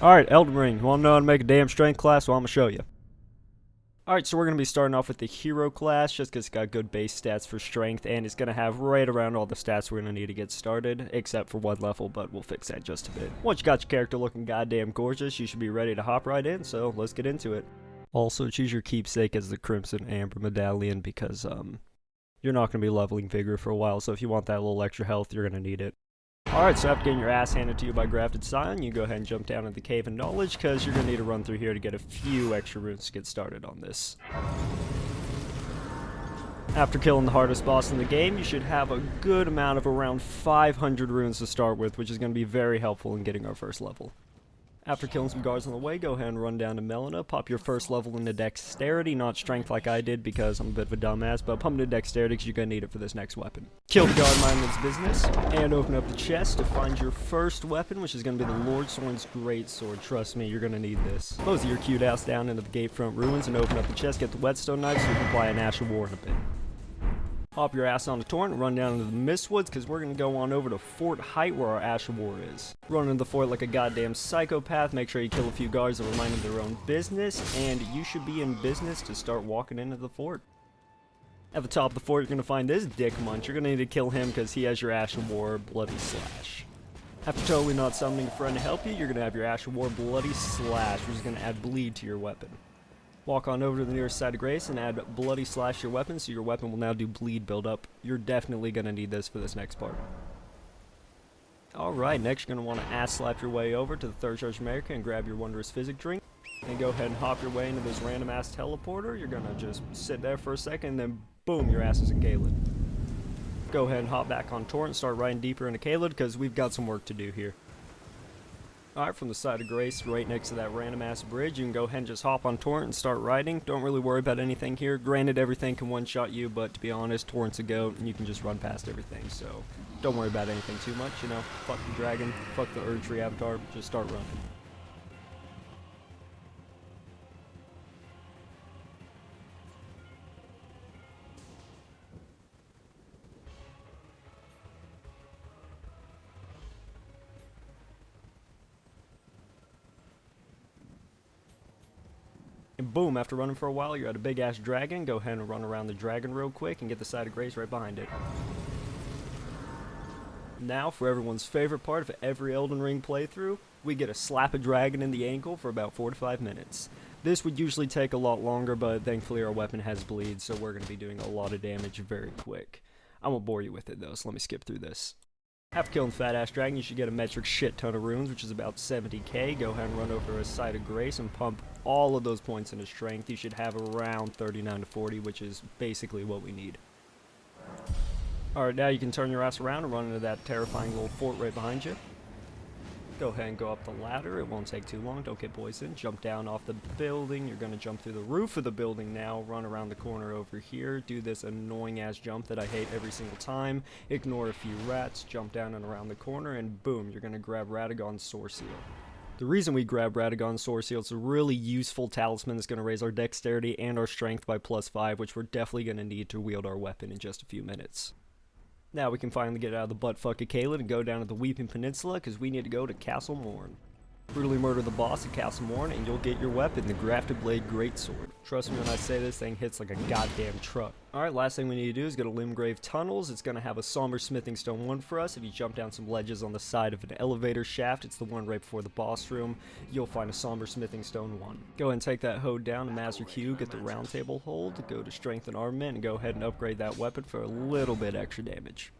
Alright, Elden Ring. You wanna know how to make a damn strength class? Well, I'm gonna show you. Alright, so we're gonna be starting off with the hero class, just because it's got good base stats for strength, and it's gonna have right around all the stats we're gonna need to get started, except for one level, but we'll fix that just a bit. Once you got your character looking goddamn gorgeous, you should be ready to hop right in, so let's get into it. Also, choose your keepsake as the Crimson Amber Medallion, because, you're not gonna be leveling Vigor for a while, so if you want that little extra health, you're gonna need it. Alright, so after getting your ass handed to you by Grafted Scion, you go ahead and jump down into the Cave of Knowledge, because you're going to need to run through here to get a few extra runes to get started on this. After killing the hardest boss in the game, you should have a good amount of around 500 runes to start with, which is going to be very helpful in getting our first level. After killing some guards on the way, go ahead and run down to Melina, pop your first level into Dexterity, not Strength like I did because I'm a bit of a dumbass, but pump into Dexterity because you're going to need it for this next weapon. Kill the guard, mind its business, and open up the chest to find your first weapon, which is going to be the Lordsorn's Greatsword. Trust me, you're going to need this. Close your cute ass down into the Gatefront Ruins and open up the chest, get the Whetstone Knife so you can apply an Ash of War in a bit. Hop your ass on the torrent and run down into the Mistwoods because we're going to go on over to Fort Height where our Ash of War is. Run into the fort like a goddamn psychopath, make sure you kill a few guards that remind them of their own business, and you should be in business to start walking into the fort. At the top of the fort, you're going to find this dick munch. You're going to need to kill him because he has your Ash of War Bloody Slash. After totally not summoning a friend to help you, you're going to have your Ash of War Bloody Slash, which is going to add bleed to your weapon. Walk on over to the nearest side of grace and add Bloody Slash to your weapon, so your weapon will now do bleed buildup. You're definitely going to need this for this next part. Alright, next you're going to want to ass slap your way over to the Third Church America and grab your Wondrous Physic drink. And go ahead and hop your way into this random ass teleporter. You're going to just sit there for a second and then boom, your ass is in Caelid. Go ahead and hop back on Torrent and start riding deeper into Caelid because we've got some work to do here. Alright, from the side of Grace, right next to that random ass bridge, you can go ahead and just hop on Torrent and start riding. Don't really worry about anything here. Granted, everything can one-shot you, but to be honest, Torrent's a goat, and you can just run past everything, so don't worry about anything too much, you know. Fuck the dragon, fuck the Erdtree avatar, just start running. And boom, after running for a while, you're at a big-ass dragon. Go ahead and run around the dragon real quick and get the side of Grace right behind it. Now, for everyone's favorite part of every Elden Ring playthrough, we get to slap a dragon in the ankle for about 4 to 5 minutes. This would usually take a lot longer, but thankfully our weapon has bleed, so we're going to be doing a lot of damage very quick. I won't bore you with it though, so let me skip through this. After killing the fat ass dragon, you should get a metric shit ton of runes, which is about 70k. Go ahead and run over to a side of Grace and pump all of those points into strength. You should have around 39 to 40, which is basically what we need. Alright, now you can turn your ass around and run into that terrifying little fort right behind you. Go ahead and go up the ladder. It won't take too long. Don't get poisoned. Jump down off the building. You're going to jump through the roof of the building now. Run around the corner over here. Do this annoying ass jump that I hate every single time. Ignore a few rats. Jump down and around the corner. And boom, you're going to grab Radagon's Sword Seal. The reason we grab Radagon's Sword Seal, it's a really useful talisman that's going to raise our dexterity and our strength by +5, which we're definitely going to need to wield our weapon in just a few minutes. Now we can finally get out of the buttfuck of Caelid and go down to the Weeping Peninsula because we need to go to Castle Morn. Brutally murder the boss at Castle Morn and you'll get your weapon, the Grafted Blade Greatsword. Trust me when I say this thing hits like a goddamn truck. Alright, last thing we need to do is go to Limgrave Tunnels. It's going to have a Somber Smithing Stone 1 for us. If you jump down some ledges on the side of an elevator shaft, it's the one right before the boss room, you'll find a Somber Smithing Stone 1. Go ahead and take that hode down to Master Q, get the Round Table hold, go to Strength and Armament, and go ahead and upgrade that weapon for a little bit extra damage.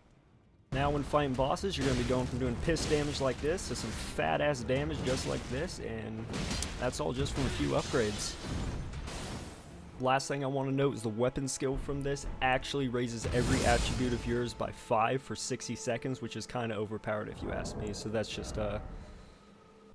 Now when fighting bosses, you're going to be going from doing piss damage like this to some fat ass damage just like this, and that's all just from a few upgrades. Last thing I want to note is the weapon skill from this actually raises every attribute of yours by 5 for 60 seconds, which is kind of overpowered if you ask me, so that's just a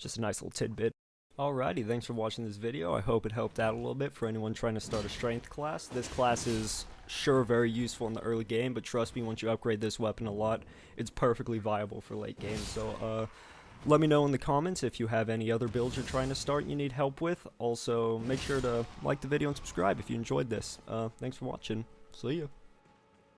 nice little tidbit. Alrighty, thanks for watching this video. I hope it helped out a little bit for anyone trying to start a strength class. This class is sure very useful in the early game, but trust me, once you upgrade this weapon a lot, it's perfectly viable for late game. So let me know in the comments if you have any other builds you're trying to start and you need help with. Also, make sure to like the video and subscribe if you enjoyed this. Thanks for watching. See ya.